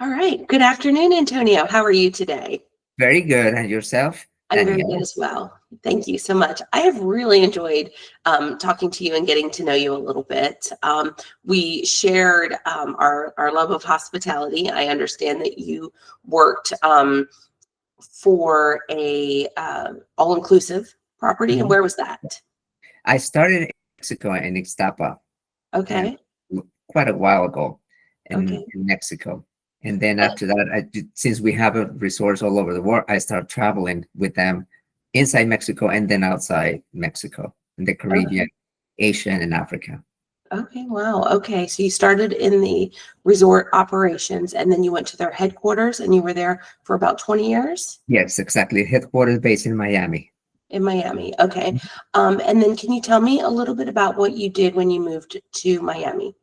All right. Good afternoon, Antonio. How are you today? Very good. And yourself, I'm very good Danielle? as well. Thank you so much. I have really enjoyed talking to you and getting to know you a little bit. We shared our love of hospitality. I understand that you worked for a all-inclusive property. And Mhm. where was that? I started in Mexico in Ixtapa, and Okay. quite a while ago Okay. in Mexico. And then after that, since we have a resource all over the world, I started traveling with them inside Mexico and then outside Mexico, in the Okay. Caribbean, Asia, and Africa. Okay. Wow. Okay. So you started in the resort operations and then you went to their headquarters and you were there for about 20 years? Yes, exactly. Headquarters based in Miami. In Miami. Okay. And then can you tell me a little bit about what you did when you moved to Miami?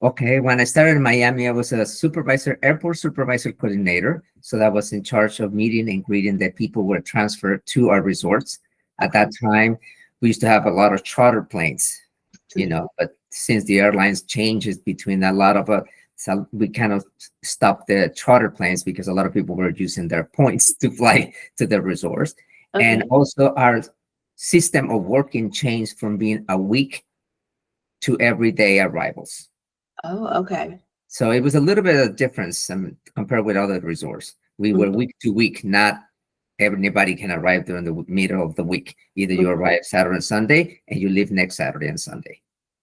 Okay, when I started in Miami, I was a supervisor, airport supervisor coordinator. So that was in charge of meeting and greeting that people were transferred to our resorts. At Okay. that time, we used to have a lot of charter planes, Mhm. but since the airlines changes between a lot of so we kind of stopped the charter planes because a lot of people were using their points to fly to the resorts. And Okay. also our system of working changed from being a week to everyday arrivals. Oh, okay. So it was a little bit of difference compared with other resorts. We were Mhm. week to week, not everybody can arrive during the middle of the week. Either you Mhm. arrive Saturday and Sunday and you leave next Saturday and Sunday.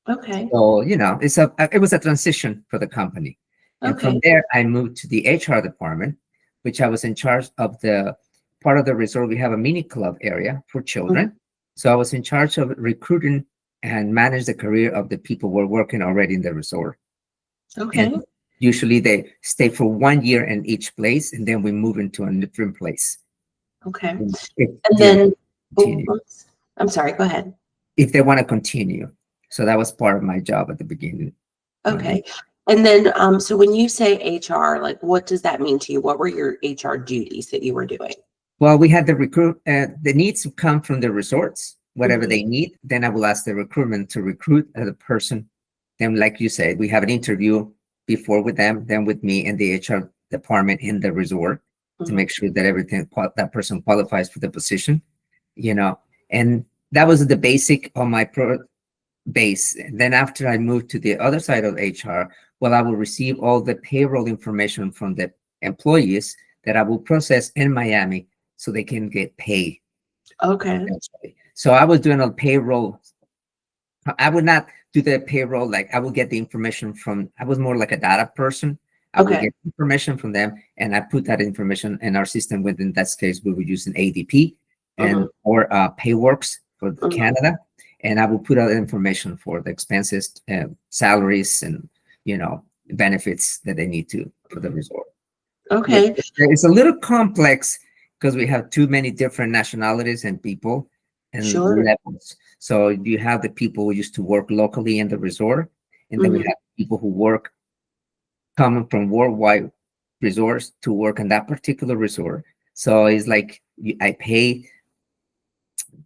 Okay. So, it was a transition for the company. And from Okay. there, I moved to the HR department, which I was in charge of the part of the resort. We have a mini club area for Mhm. children. So I was in charge of recruiting and manage the career of the people who were working already in the resort. And Okay. usually they stay for 1 year in each place, and then we move into a different place. Okay. If And you know, then, oh, continue, I'm sorry. Go ahead. if they want to continue. So that was part of my job at the beginning. When I Okay. And then, so when you say HR, like what does that mean to you? What were your HR duties that you were doing? Well, we had the needs to come from the resorts, whatever Mhm. they need. Then I will ask the recruitment to recruit the person. Then, like you said, we have an interview before with them, then with me and the HR department in the resort to Mhm. make sure that that person qualifies for the position. You know, and that was the basic on my base. And then after I moved to the other side of HR, well, I will receive all the payroll information from the employees that I will process in Miami so they can get paid Okay. eventually. So I was doing a payroll. I would not do the payroll, like I will get the information from, I was more like a data person. I will Okay. get information from them and I put that information in our system. Within that case, we were using ADP Mhm. or Payworks for Mhm. Canada. And I will put out information for the expenses, salaries, and benefits that they need to for the resort. Yes, Okay. it's a little complex because we have too many different nationalities and people and Sure. levels. So you have the people who used to work locally in the resort, and then we Mhm. have people who work coming from worldwide resorts to work in that particular resort. So it's like I pay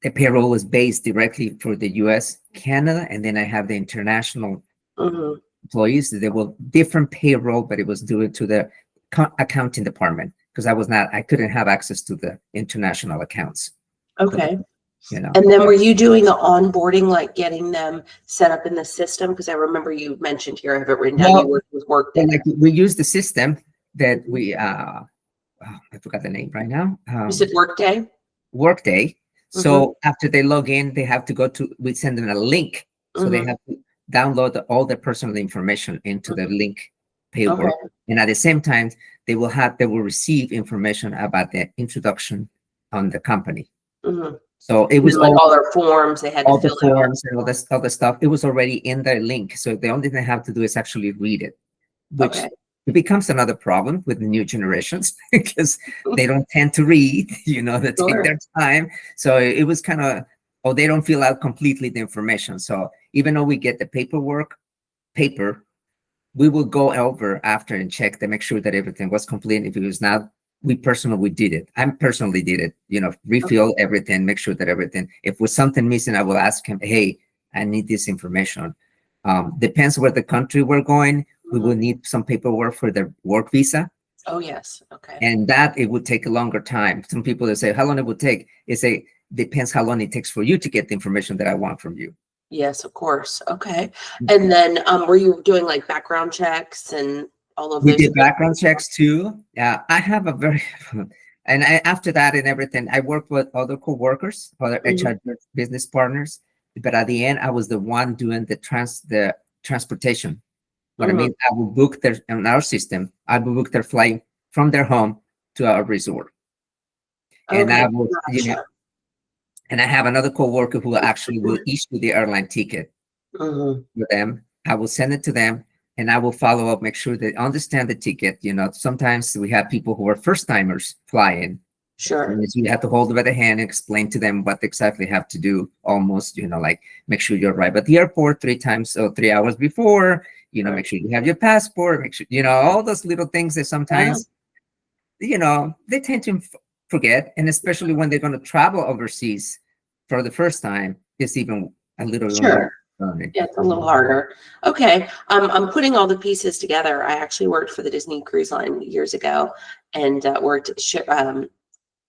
the payroll is based directly for the US, Canada, and then I have the international Mhm. employees. They were different payroll, but it was due to the accounting department because I couldn't have access to the international accounts for the, Okay. you know. And then were you doing the onboarding, like getting them set up in the system? Because I remember you mentioned here, I have it written down, you Well, worked with Workday. like we use the system that Mhm. we, I forgot the name right now. You said Workday? Workday. Mhm. So after they log in, they have to we send them a link. So they Mhm. have to download all their personal information into the Mhm. link paperwork. Okay. And at the same time, they will receive information about the introduction on the company. Mhm. So it And was then like all their forms they had to all the fill out. forms and all this other stuff. It was already in their link. So the only thing they have to do is actually read it, which Okay. it becomes another problem with the new generations because they don't tend to read, they take Sure. their time. So it was kind of, or they don't fill out completely the information. So even though we get the paper, we will go over after and check to make sure that everything was complete. If it was not, we did it. I personally did it, Okay. refill everything, make sure that everything, if was something missing, I will ask him, hey, I need this information. Depends where the country we're going. We will Mhm. need some paperwork for the work visa. Oh, yes. Okay. And that it would take a longer time. Some people that say how long it would take, it say depends how long it takes for you to get the information that I want from you. Yes, of course. Okay. And then were you doing like background checks and all of We those did things? background checks too. Yeah, I have a very, and after that and everything, I worked with other co-workers, other Mhm. HR business partners. But at the end, I was the one doing the transportation. What I Mhm. mean, I will book their in our system. I will book their flight from their home to our resort, and Okay. I will, Gotcha. and I have another coworker who actually will issue the airline ticket Mhm. with them. I will send it to them and I will follow up, make sure they understand the ticket. Sometimes we have people who are first timers flying. Sure. And so you have to hold them by the hand and explain to them what they exactly have to do, almost, like make sure you arrive at the airport 3 times or 3 hours before, Right. make sure you have your passport, make sure, all those little things that Yeah. sometimes, they tend to forget. And especially when they're going to travel overseas for the first time, it's even a little bit more Sure. learning. Yeah, it's a little harder. Okay. I'm putting all the pieces together. I actually worked for the Disney Cruise Line years ago and worked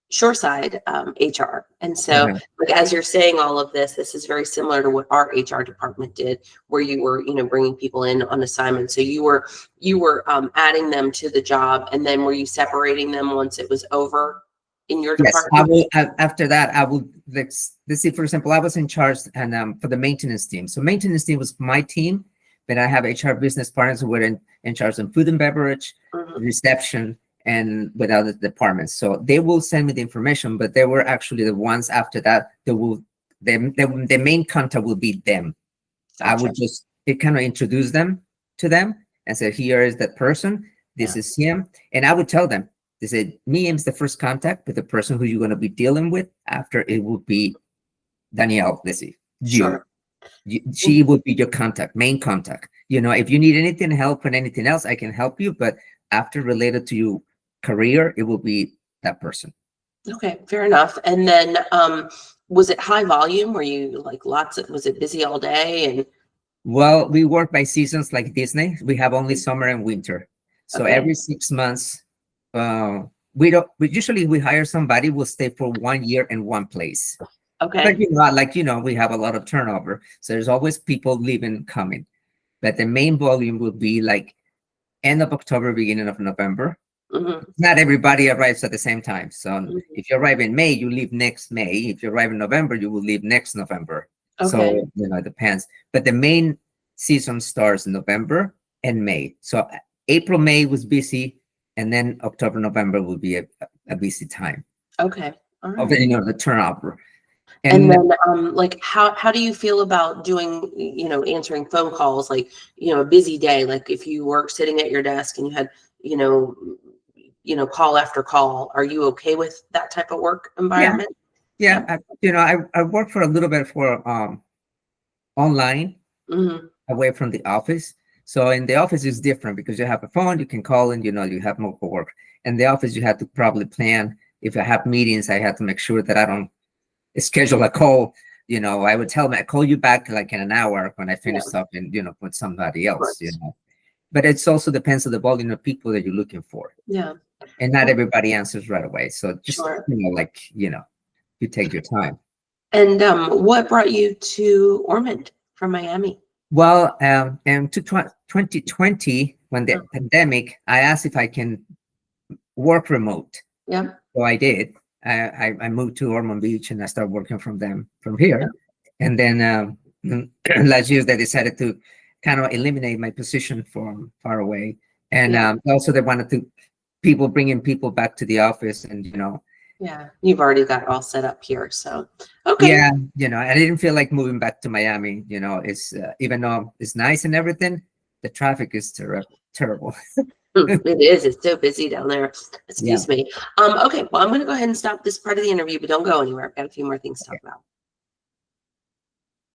shoreside HR. And so, Uh-huh. like as you're saying all of this, this is very similar to what our HR department did, where you were, bringing people in on assignment. So you were adding them to the job, and then were you separating them once it was over in your Yes, I department? will. After that, I will. Let's see. For example, I was in charge and for the maintenance team. So maintenance team was my team, but I have HR business partners who were in charge of food and beverage, Mhm. reception, and with other departments. So they will send me the information, but they were actually the ones after that. The main contact will be them. I Gotcha. would just kind of introduce them to them and say, here is that person. This Yeah. is him. And I would tell them, they said, me is the first contact, but the person who you're going to be dealing with after it will be Danielle. Let's see, you. Sure. She would be your contact, main contact. If you need anything, help and anything else, I can help you. But after related to your career, it will be that person. Okay, fair enough. And then was it high volume? Were you like was it busy all day? And Well, we work by seasons like Disney. We have only summer and winter. So okay. every 6 months, we don't. We usually we hire somebody will stay for 1 year in one place. But Okay. we have a lot of turnover. So there's always people leaving, coming. But the main volume will be like end of October, beginning of November. Hmm. Not everybody arrives at the same time. So Hmm. if you arrive in May, you leave next May. If you arrive in November, you will leave next November. So Okay. it depends. But the main season starts in November and May. So April, May was busy, and then October, November will be a busy time Okay. All of right. the turnover. And And then like how do you feel about doing, answering phone calls like, a busy day, like if you were sitting at your desk and you had, you know, call after call, are you okay with that type of work yeah, environment? Yeah. yeah, I worked for a little bit for online Hmm. away from the office. So in the office is different because you have a phone, you can call and you have more work. In the office, you have to probably plan. If I have meetings, I have to make sure that I don't schedule a call. I would tell them I call you back like in an hour when I Yeah, finish of talking, with somebody else. course. But it's also depends on the volume of people that you're looking for, Yeah. and not everybody answers right away. So just Sure. you take your time. And what brought you to Ormond from Miami? Well, in 2020, when the Oh, pandemic, I asked if I can work remote. yeah. So I did. I moved to Ormond Beach and I started working from Yeah. here. And then last year they decided to kind of eliminate my position from far away. And Yeah. also they wanted to bringing people back to the office, and Yeah. You've already got all set up here. So, okay. yeah, I didn't feel like moving back to Miami. It's even though it's nice and everything, the traffic is terrible. It is. It's so busy down there. Yeah. Excuse me. Okay. Well, I'm going to go ahead and stop this part of the interview, but don't go anywhere. I've got a few more things to talk about.